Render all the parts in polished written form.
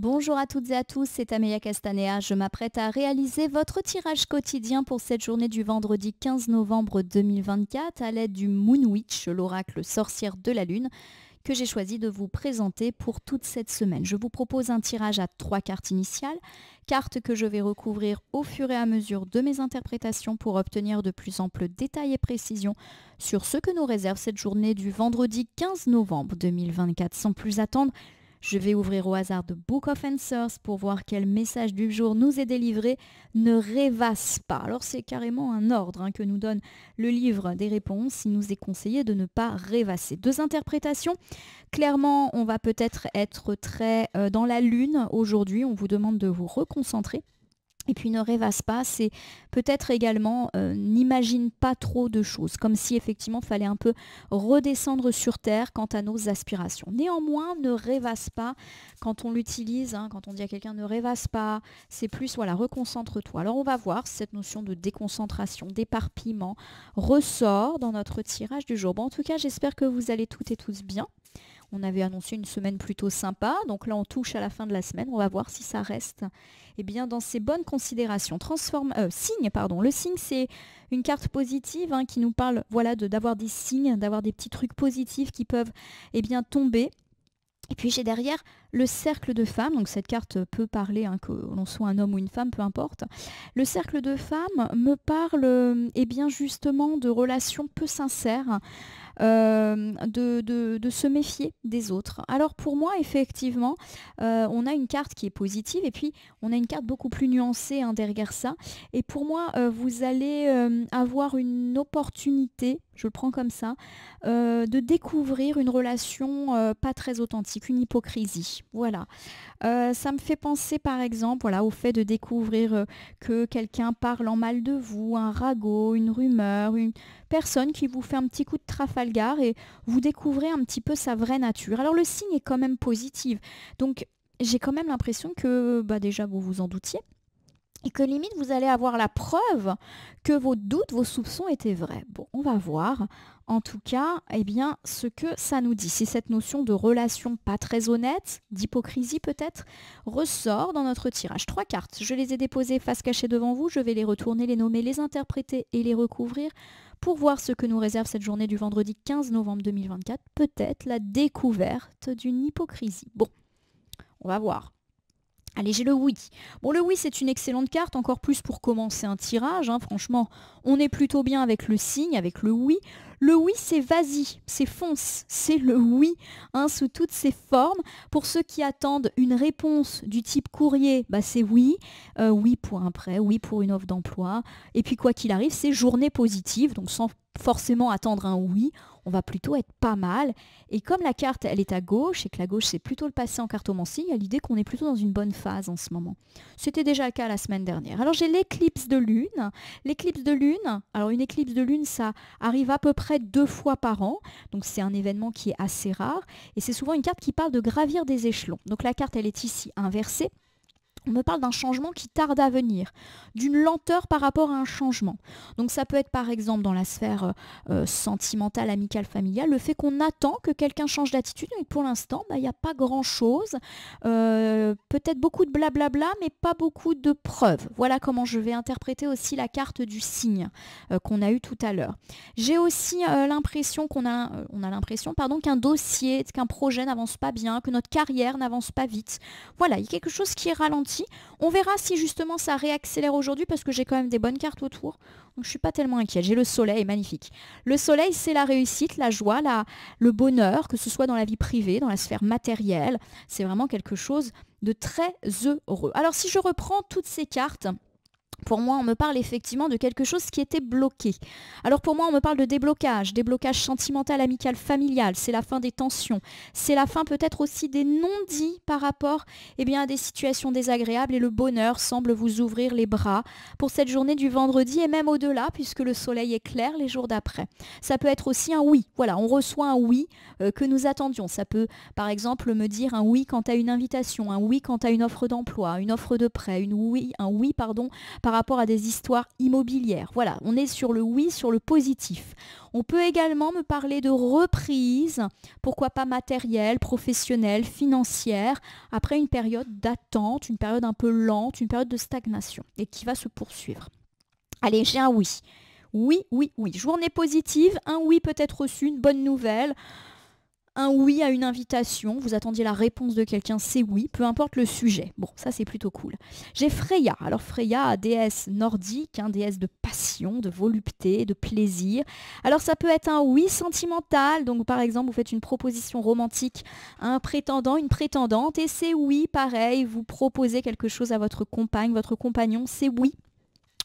Bonjour à toutes et à tous, c'est Amelia Castanea. Je m'apprête à réaliser votre tirage quotidien pour cette journée du vendredi 15 novembre 2024 à l'aide du Moon Witch, l'oracle sorcière de la Lune, que j'ai choisi de vous présenter pour toute cette semaine. Je vous propose un tirage à 3 cartes initiales, cartes que je vais recouvrir au fur et à mesure de mes interprétations pour obtenir de plus amples détails et précisions sur ce que nous réserve cette journée du vendredi 15 novembre 2024. Sans plus attendre, je vais ouvrir au hasard de Book of Answers pour voir quel message du jour nous est délivré. Ne rêvasse pas. Alors c'est carrément un ordre que nous donne le livre des réponses. Il nous est conseillé de ne pas rêvasser. 2 interprétations. Clairement, on va peut-être être très dans la lune aujourd'hui. On vous demande de vous reconcentrer. Et puis ne rêvasse pas, c'est peut-être également n'imagine pas trop de choses, comme si effectivement il fallait un peu redescendre sur terre quant à nos aspirations. Néanmoins, ne rêvasse pas quand on l'utilise, quand on dit à quelqu'un ne rêvasse pas, c'est plus voilà, reconcentre-toi. Alors on va voir si cette notion de déconcentration, d'éparpillement ressort dans notre tirage du jour. Bon, en tout cas, j'espère que vous allez toutes et tous bien. On avait annoncé une semaine plutôt sympa, donc là on touche à la fin de la semaine, on va voir si ça reste bien, dans ces bonnes considérations. Signe, pardon. Le signe, c'est une carte positive qui nous parle voilà, d'avoir des signes, d'avoir des petits trucs positifs qui peuvent tomber. Et puis j'ai derrière le cercle de femmes, donc cette carte peut parler, que l'on soit un homme ou une femme, peu importe. Le cercle de femmes me parle justement de relations peu sincères, de se méfier des autres. Alors pour moi, effectivement, on a une carte qui est positive et puis on a une carte beaucoup plus nuancée derrière ça. Et pour moi, vous allez avoir une opportunité, je le prends comme ça, de découvrir une relation pas très authentique, une hypocrisie. Voilà. Ça me fait penser par exemple au fait de découvrir que quelqu'un parle en mal de vous, un ragot, une rumeur, une personne qui vous fait un petit coup de Trafalgar et vous découvrez un petit peu sa vraie nature. Alors le signe est quand même positif. Donc j'ai quand même l'impression que déjà vous vous en doutiez. Et que limite, vous allez avoir la preuve que vos doutes, vos soupçons étaient vrais. Bon, on va voir, en tout cas, ce que ça nous dit. Si cette notion de relation pas très honnête, d'hypocrisie peut-être, ressort dans notre tirage. 3 cartes, je les ai déposées face cachée devant vous. Je vais les retourner, les nommer, les interpréter et les recouvrir pour voir ce que nous réserve cette journée du vendredi 15 novembre 2024. Peut-être la découverte d'une hypocrisie. Bon, on va voir. Allez, j'ai le oui. Bon, le oui, c'est une excellente carte, encore plus pour commencer un tirage. Franchement, on est plutôt bien avec le signe, avec le oui. Le oui, c'est vas-y, c'est fonce, c'est le oui, sous toutes ses formes. Pour ceux qui attendent une réponse du type courrier, c'est oui. Oui pour un prêt, oui pour une offre d'emploi. Et puis quoi qu'il arrive, c'est journée positive, donc sans forcément attendre un oui, on va plutôt être pas mal. Et comme la carte, elle est à gauche, et que la gauche, c'est plutôt le passé en cartomancie, il y a l'idée qu'on est plutôt dans une bonne phase en ce moment. C'était déjà le cas la semaine dernière. Alors j'ai l'éclipse de lune. L'éclipse de lune, alors une éclipse de lune, ça arrive à peu près 2 fois par an. Donc c'est un événement qui est assez rare. Et c'est souvent une carte qui parle de gravir des échelons. Donc la carte, elle est ici inversée. On me parle d'un changement qui tarde à venir, d'une lenteur par rapport à un changement. Donc ça peut être par exemple dans la sphère sentimentale, amicale, familiale, le fait qu'on attend que quelqu'un change d'attitude, mais pour l'instant, il n'y a pas grand-chose. Peut-être beaucoup de blablabla, mais pas beaucoup de preuves. Voilà comment je vais interpréter aussi la carte du signe qu'on a eu tout à l'heure. J'ai aussi l'impression qu'un dossier, qu'un projet n'avance pas bien, que notre carrière n'avance pas vite. Voilà, il y a quelque chose qui est ralenti. On verra si justement ça réaccélère aujourd'hui parce que j'ai quand même des bonnes cartes autour. Donc je suis pas tellement inquiète. J'ai le soleil, magnifique. Le soleil, c'est la réussite, la joie, le bonheur, que ce soit dans la vie privée, dans la sphère matérielle. C'est vraiment quelque chose de très heureux. Alors si je reprends toutes ces cartes, pour moi, on me parle effectivement de quelque chose qui était bloqué. Alors pour moi, on me parle de déblocage sentimental, amical, familial. C'est la fin des tensions. C'est la fin peut-être aussi des non-dits par rapport à des situations désagréables. Et le bonheur semble vous ouvrir les bras pour cette journée du vendredi et même au-delà, puisque le soleil est clair les jours d'après. Ça peut être aussi un oui. Voilà, on reçoit un oui que nous attendions. Ça peut, par exemple, me dire un oui quant à une invitation, un oui quant à une offre d'emploi, une offre de prêt, un oui par rapport à des histoires immobilières. Voilà, on est sur le oui, sur le positif. On peut également me parler de reprise, pourquoi pas matérielle, professionnelle, financière, après une période d'attente, une période un peu lente, une période de stagnation et qui va se poursuivre. Allez, j'ai un oui. Oui, oui, oui. Journée positive, un oui peut-être reçu, une bonne nouvelle. Un oui à une invitation, vous attendiez la réponse de quelqu'un, c'est oui, peu importe le sujet. Bon, ça c'est plutôt cool. J'ai Freya. Alors Freya, déesse nordique, déesse de passion, de volupté, de plaisir. Alors ça peut être un oui sentimental, donc par exemple vous faites une proposition romantique à un prétendant, une prétendante, et c'est oui, pareil, vous proposez quelque chose à votre compagne, votre compagnon, c'est oui.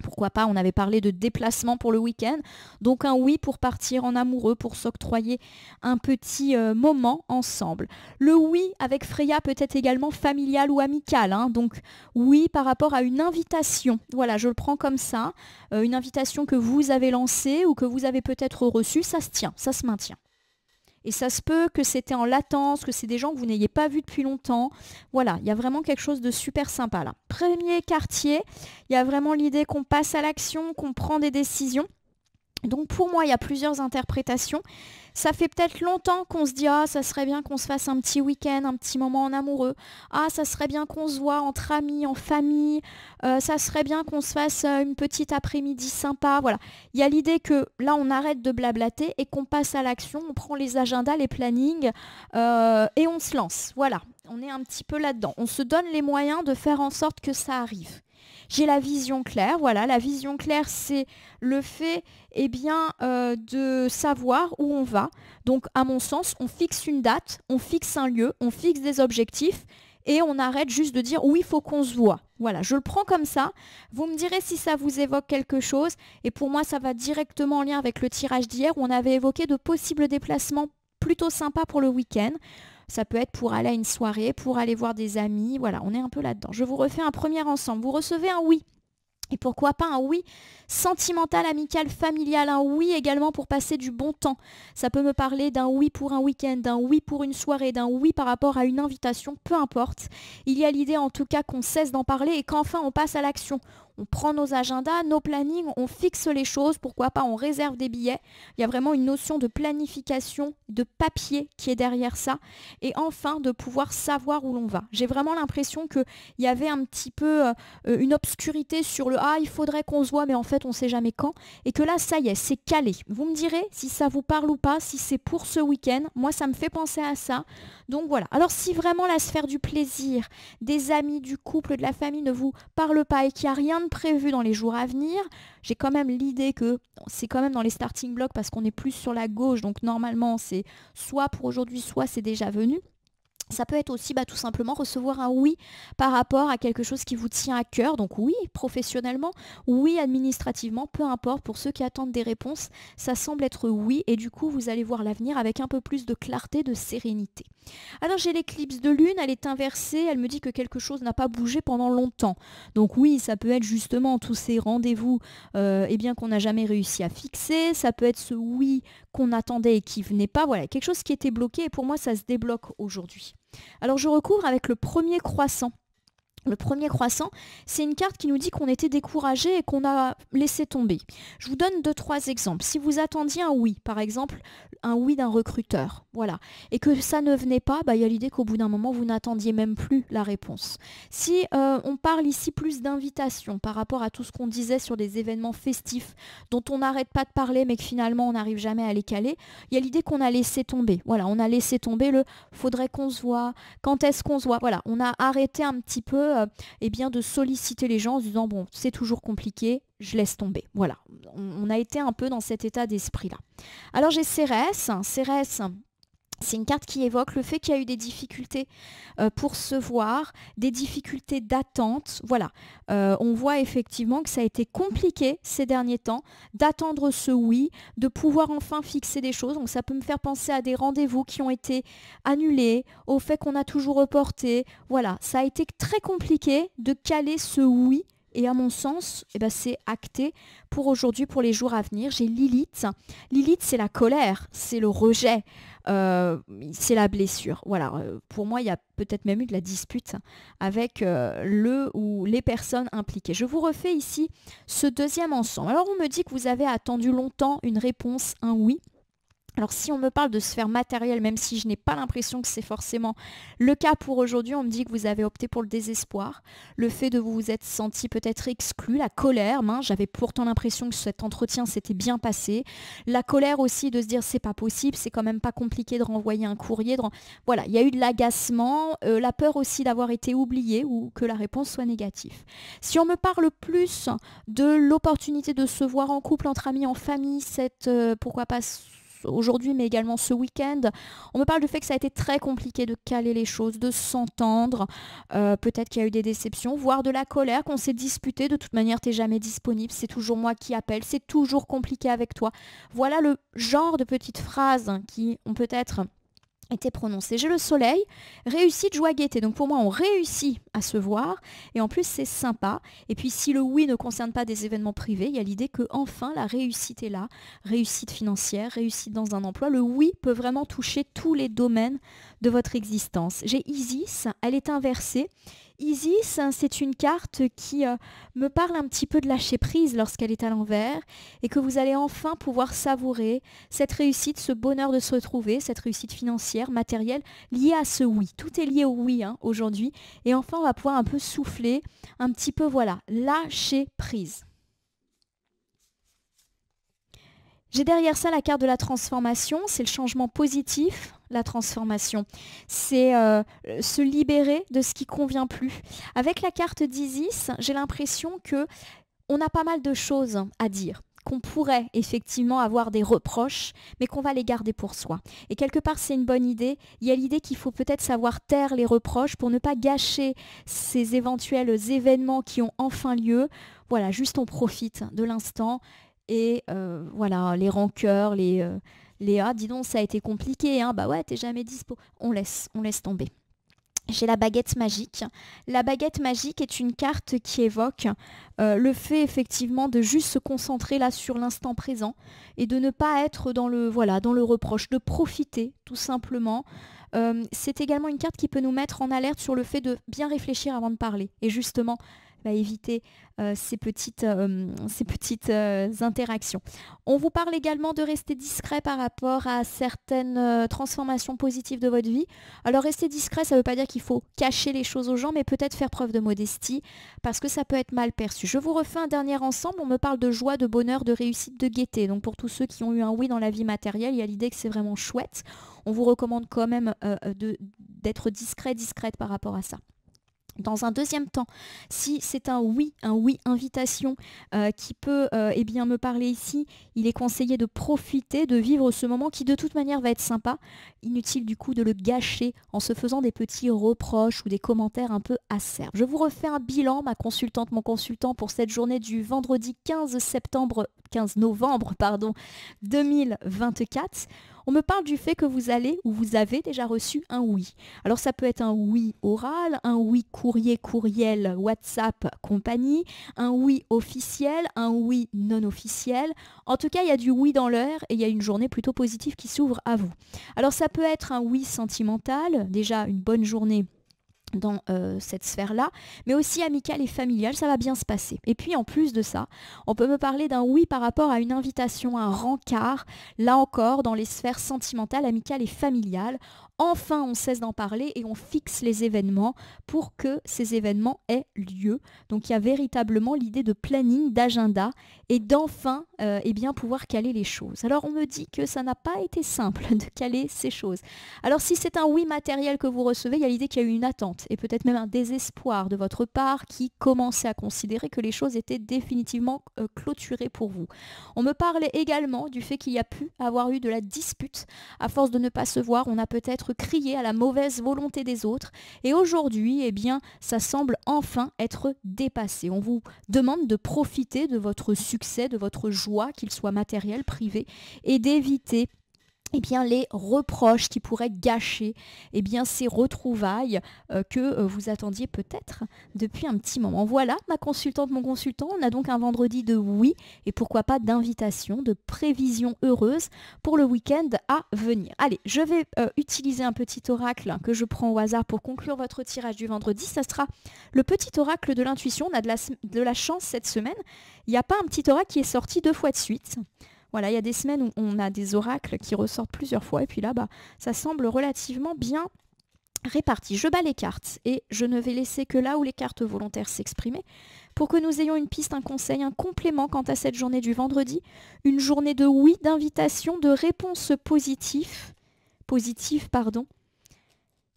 Pourquoi pas, on avait parlé de déplacement pour le week-end, donc un oui pour partir en amoureux, pour s'octroyer un petit moment ensemble. Le oui avec Freya peut être également familial ou amical, donc oui par rapport à une invitation. Voilà, je le prends comme ça, une invitation que vous avez lancée ou que vous avez peut-être reçue, ça se tient, ça se maintient. Et ça se peut que c'était en latence, que c'est des gens que vous n'ayez pas vus depuis longtemps. Voilà, il y a vraiment quelque chose de super sympa là. Premier quartier, il y a vraiment l'idée qu'on passe à l'action, qu'on prend des décisions. Donc pour moi, il y a plusieurs interprétations. Ça fait peut-être longtemps qu'on se dit « Ah, ça serait bien qu'on se fasse un petit week-end, un petit moment en amoureux. Ah, ça serait bien qu'on se voit entre amis, en famille. Ça serait bien qu'on se fasse une petite après-midi sympa. » Voilà. Il y a l'idée que là, on arrête de blablater et qu'on passe à l'action. On prend les agendas, les plannings et on se lance. Voilà. On est un petit peu là-dedans. On se donne les moyens de faire en sorte que ça arrive. J'ai la vision claire, voilà, la vision claire c'est le fait de savoir où on va. Donc à mon sens, on fixe une date, on fixe un lieu, on fixe des objectifs et on arrête juste de dire oui, il faut qu'on se voit. Voilà, je le prends comme ça. Vous me direz si ça vous évoque quelque chose et pour moi ça va directement en lien avec le tirage d'hier où on avait évoqué de possibles déplacements plutôt sympas pour le week-end. Ça peut être pour aller à une soirée, pour aller voir des amis. Voilà, on est un peu là-dedans. Je vous refais un premier ensemble. Vous recevez un oui. Et pourquoi pas un oui sentimental, amical, familial, un oui également pour passer du bon temps. Ça peut me parler d'un oui pour un week-end, d'un oui pour une soirée, d'un oui par rapport à une invitation, peu importe. Il y a l'idée en tout cas qu'on cesse d'en parler et qu'enfin on passe à l'action. On prend nos agendas, nos plannings, on fixe les choses, pourquoi pas on réserve des billets. Il y a vraiment une notion de planification, de papier qui est derrière ça. Et enfin de pouvoir savoir où l'on va. J'ai vraiment l'impression qu'il y avait un petit peu une obscurité sur le « Ah, il faudrait qu'on se voit, mais en fait on ne sait jamais quand ». Et que là, ça y est, c'est calé. Vous me direz si ça vous parle ou pas, si c'est pour ce week-end. Moi, ça me fait penser à ça. Donc voilà. Alors si vraiment la sphère du plaisir, des amis, du couple, de la famille ne vous parle pas et qu'il n'y a rien de prévu dans les jours à venir, j'ai quand même l'idée que c'est quand même dans les starting blocks parce qu'on est plus sur la gauche, donc normalement c'est soit pour aujourd'hui, soit c'est déjà venu. Ça peut être aussi tout simplement recevoir un oui par rapport à quelque chose qui vous tient à cœur. Donc oui, professionnellement, oui, administrativement, peu importe. Pour ceux qui attendent des réponses, ça semble être oui. Et du coup, vous allez voir l'avenir avec un peu plus de clarté, de sérénité. Alors j'ai l'éclipse de lune, elle est inversée. Elle me dit que quelque chose n'a pas bougé pendant longtemps. Donc oui, ça peut être justement tous ces rendez-vous qu'on n'a jamais réussi à fixer. Ça peut être ce oui qu'on attendait et qui venait pas. Voilà, quelque chose qui était bloqué. Et pour moi, ça se débloque aujourd'hui. Alors je recouvre avec le premier croissant. Le premier croissant, c'est une carte qui nous dit qu'on était découragé et qu'on a laissé tomber. Je vous donne 2-3 exemples. Si vous attendiez un oui, par exemple, un oui d'un recruteur, voilà, et que ça ne venait pas, il y a l'idée qu'au bout d'un moment, vous n'attendiez même plus la réponse. Si on parle ici plus d'invitation par rapport à tout ce qu'on disait sur des événements festifs dont on n'arrête pas de parler mais que finalement on n'arrive jamais à les caler, il y a l'idée qu'on a laissé tomber. Voilà, on a laissé tomber le « faudrait qu'on se voit »,« quand est-ce qu'on se voit ». Voilà, on a arrêté un petit peu de solliciter les gens en se disant bon c'est toujours compliqué, je laisse tomber. Voilà, on a été un peu dans cet état d'esprit là. Alors j'ai Cérès, c'est une carte qui évoque le fait qu'il y a eu des difficultés pour se voir, des difficultés d'attente. Voilà, on voit effectivement que ça a été compliqué ces derniers temps d'attendre ce oui, de pouvoir enfin fixer des choses. Donc ça peut me faire penser à des rendez-vous qui ont été annulés, au fait qu'on a toujours reporté. Voilà, ça a été très compliqué de caler ce oui. Et à mon sens, c'est acté pour aujourd'hui, pour les jours à venir. J'ai Lilith. Lilith, c'est la colère, c'est le rejet. c'est la blessure. Voilà, pour moi, il y a peut-être même eu de la dispute avec le ou les personnes impliquées. Je vous refais ici ce deuxième ensemble. Alors, on me dit que vous avez attendu longtemps une réponse, un oui. Alors si on me parle de sphère matérielle, même si je n'ai pas l'impression que c'est forcément le cas pour aujourd'hui, on me dit que vous avez opté pour le désespoir, le fait de vous être senti peut-être exclu, la colère, j'avais pourtant l'impression que cet entretien s'était bien passé, la colère aussi de se dire c'est pas possible, c'est quand même pas compliqué de renvoyer un courrier, voilà, il y a eu de l'agacement, la peur aussi d'avoir été oublié ou que la réponse soit négative. Si on me parle plus de l'opportunité de se voir en couple, entre amis, en famille, pourquoi pas aujourd'hui, mais également ce week-end. On me parle du fait que ça a été très compliqué de caler les choses, de s'entendre. Peut-être qu'il y a eu des déceptions, voire de la colère, qu'on s'est disputé. De toute manière, t'es jamais disponible, c'est toujours moi qui appelle, c'est toujours compliqué avec toi. Voilà le genre de petites phrases qui ont peut-être été prononcé. J'ai le soleil, réussite, joie, gaieté. Donc pour moi, on réussit à se voir et en plus, c'est sympa. Et puis si le oui ne concerne pas des événements privés, il y a l'idée que enfin la réussite est là. Réussite financière, réussite dans un emploi. Le oui peut vraiment toucher tous les domaines de votre existence. J'ai Isis, elle est inversée. Isis, c'est une carte qui me parle un petit peu de lâcher prise lorsqu'elle est à l'envers et que vous allez enfin pouvoir savourer cette réussite, ce bonheur de se retrouver, cette réussite financière, matérielle, liée à ce oui. Tout est lié au oui aujourd'hui et enfin on va pouvoir un peu souffler, un petit peu voilà, lâcher prise. J'ai derrière ça la carte de la transformation, c'est le changement positif, la transformation. C'est se libérer de ce qui ne convient plus. Avec la carte d'Isis, j'ai l'impression que on a pas mal de choses à dire, qu'on pourrait effectivement avoir des reproches, mais qu'on va les garder pour soi. Et quelque part, c'est une bonne idée. Il y a l'idée qu'il faut peut-être savoir taire les reproches pour ne pas gâcher ces éventuels événements qui ont enfin lieu. Voilà, juste on profite de l'instant. Et voilà, les rancœurs, ah dis donc ça a été compliqué, bah ouais t'es jamais dispo. On laisse tomber. J'ai la baguette magique. La baguette magique est une carte qui évoque le fait effectivement de juste se concentrer là sur l'instant présent et de ne pas être dans le reproche, de profiter tout simplement. C'est également une carte qui peut nous mettre en alerte sur le fait de bien réfléchir avant de parler et justement éviter ces petites interactions. On vous parle également de rester discret par rapport à certaines transformations positives de votre vie. Alors rester discret, ça ne veut pas dire qu'il faut cacher les choses aux gens, mais peut-être faire preuve de modestie, parce que ça peut être mal perçu. Je vous refais un dernier ensemble, on me parle de joie, de bonheur, de réussite, de gaieté. Donc pour tous ceux qui ont eu un oui dans la vie matérielle, il y a l'idée que c'est vraiment chouette. On vous recommande quand même d'être discrète par rapport à ça. Dans un deuxième temps, si c'est un oui invitation qui peut me parler ici, il est conseillé de profiter, de vivre ce moment qui de toute manière va être sympa. Inutile du coup de le gâcher en se faisant des petits reproches ou des commentaires un peu acerbes. Je vous refais un bilan, ma consultante, mon consultant, pour cette journée du vendredi 15 novembre 2024. On me parle du fait que vous avez déjà reçu un oui. Alors ça peut être un oui oral, un oui courriel, WhatsApp, compagnie, un oui officiel, un oui non officiel. En tout cas, il y a du oui dans l'air et il y a une journée plutôt positive qui s'ouvre à vous. Alors ça peut être un oui sentimental, déjà une bonne journée dans cette sphère-là, mais aussi amicale et familiale, ça va bien se passer. Et puis en plus de ça, on peut me parler d'un oui par rapport à une invitation, un rencard, là encore dans les sphères sentimentales, amicales et familiales. Enfin, on cesse d'en parler et on fixe les événements pour que ces événements aient lieu. Donc il y a véritablement l'idée de planning, d'agenda et d'enfin pouvoir caler les choses. Alors on me dit que ça n'a pas été simple de caler ces choses. Alors si c'est un oui matériel que vous recevez, il y a l'idée qu'il y a eu une attente et peut-être même un désespoir de votre part qui commençait à considérer que les choses étaient définitivement clôturées pour vous. On me parle également du fait qu'il y a pu avoir eu de la dispute. À force de ne pas se voir, on a peut-être crié à la mauvaise volonté des autres et aujourd'hui, ça semble enfin être dépassé. On vous demande de profiter de votre succès, de votre joie, qu'il soit matériel, privé, et d'éviter eh bien, les reproches qui pourraient gâcher eh bien, ces retrouvailles que vous attendiez peut-être depuis un petit moment. Voilà, ma consultante, mon consultant, on a donc un vendredi de oui et pourquoi pas d'invitation, de prévision heureuse pour le week-end à venir. Allez, je vais utiliser un petit oracle que je prends au hasard pour conclure votre tirage du vendredi. Ça sera le petit oracle de l'intuition. On a de la chance cette semaine. Il n'y a pas un petit oracle qui est sorti 2 fois de suite. Voilà, il y a des semaines où on a des oracles qui ressortent plusieurs fois et puis là, ça semble relativement bien réparti. Je bats les cartes et je ne vais laisser que là où les cartes volontaires s'exprimer pour que nous ayons une piste, un conseil, un complément quant à cette journée du vendredi. Une journée de oui, d'invitation, de réponse positive,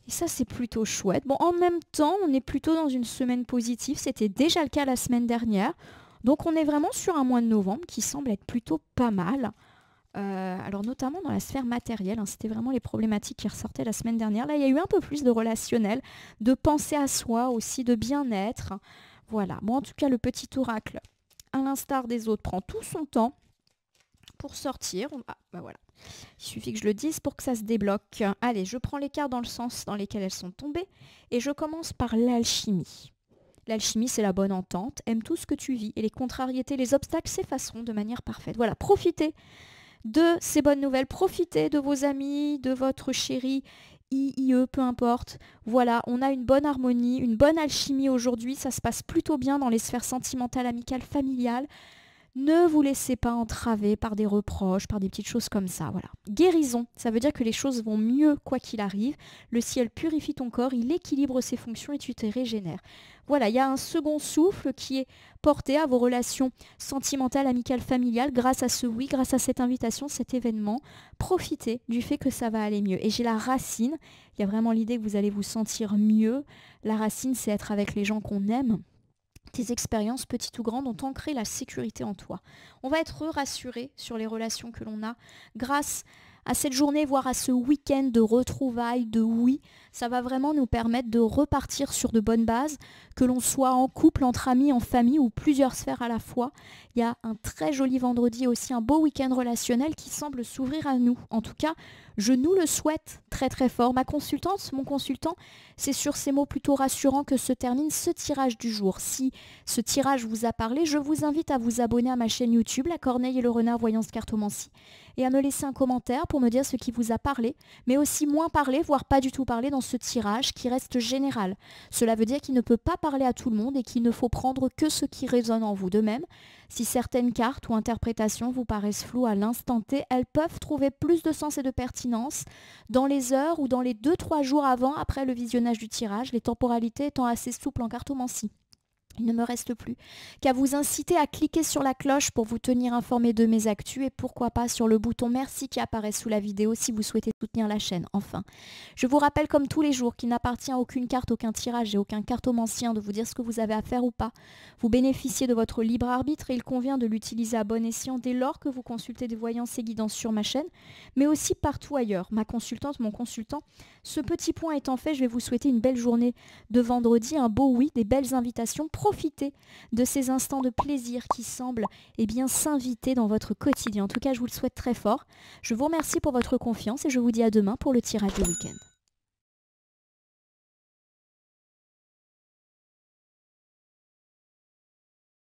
Et ça, c'est plutôt chouette. Bon, en même temps, on est plutôt dans une semaine positive. C'était déjà le cas la semaine dernière. Donc on est vraiment sur un mois de novembre qui semble être plutôt pas mal. Alors notamment dans la sphère matérielle, hein, c'était vraiment les problématiques qui ressortaient la semaine dernière. Là, il y a eu un peu plus de relationnel, de penser à soi aussi, de bien-être. Voilà. Bon, en tout cas, le petit oracle, à l'instar des autres, prend tout son temps pour sortir. Voilà. Il suffit que je le dise pour que ça se débloque. Allez, je prends les cartes dans le sens dans lesquels elles sont tombées et je commence par l'alchimie. L'alchimie, c'est la bonne entente. Aime tout ce que tu vis et les contrariétés, les obstacles s'effaceront de manière parfaite. Voilà, profitez de ces bonnes nouvelles. Profitez de vos amis, de votre chéri, IE, peu importe. Voilà, on a une bonne harmonie, une bonne alchimie aujourd'hui. Ça se passe plutôt bien dans les sphères sentimentales, amicales, familiales. Ne vous laissez pas entraver par des reproches, par des petites choses comme ça. Voilà. Guérison, ça veut dire que les choses vont mieux quoi qu'il arrive. Le ciel purifie ton corps, il équilibre ses fonctions et tu te régénères. Voilà, il y a un second souffle qui est porté à vos relations sentimentales, amicales, familiales grâce à ce oui, grâce à cette invitation, cet événement. Profitez du fait que ça va aller mieux. Et j'ai la racine, il y a vraiment l'idée que vous allez vous sentir mieux. La racine, c'est être avec les gens qu'on aime. Tes expériences, petites ou grandes, ont ancré la sécurité en toi. On va être rassuré sur les relations que l'on a grâce à cette journée, voire à ce week-end de retrouvailles, de oui. Ça va vraiment nous permettre de repartir sur de bonnes bases, que l'on soit en couple, entre amis, en famille ou plusieurs sphères à la fois. Il y a un très joli vendredi aussi, un beau week-end relationnel qui semble s'ouvrir à nous. En tout cas, je nous le souhaite très très fort. Ma consultante, mon consultant, c'est sur ces mots plutôt rassurants que se termine ce tirage du jour. Si ce tirage vous a parlé, je vous invite à vous abonner à ma chaîne YouTube, La Corneille et le Renard Voyance Cartomancie, et à me laisser un commentaire pour me dire ce qui vous a parlé, mais aussi moins parlé, voire pas du tout parlé dans ce tirage qui reste général. Cela veut dire qu'il ne peut pas parler à tout le monde et qu'il ne faut prendre que ce qui résonne en vous. De même, si certaines cartes ou interprétations vous paraissent floues à l'instant T, elles peuvent trouver plus de sens et de pertinence dans les heures ou dans les 2-3 jours avant, après le visionnage du tirage, les temporalités étant assez souples en cartomancie. Il ne me reste plus qu'à vous inciter à cliquer sur la cloche pour vous tenir informé de mes actus et pourquoi pas sur le bouton merci qui apparaît sous la vidéo si vous souhaitez soutenir la chaîne. Enfin, je vous rappelle comme tous les jours qu'il n'appartient à aucune carte, aucun tirage et aucun cartomancien de vous dire ce que vous avez à faire ou pas. Vous bénéficiez de votre libre arbitre et il convient de l'utiliser à bon escient dès lors que vous consultez des voyances et guidances sur ma chaîne, mais aussi partout ailleurs. Ma consultante, mon consultant, ce petit point étant fait, je vais vous souhaiter une belle journée de vendredi, un beau oui, des belles invitations. Profitez de ces instants de plaisir qui semblent s'inviter dans votre quotidien. En tout cas, je vous le souhaite très fort. Je vous remercie pour votre confiance et je vous dis à demain pour le tirage du week-end.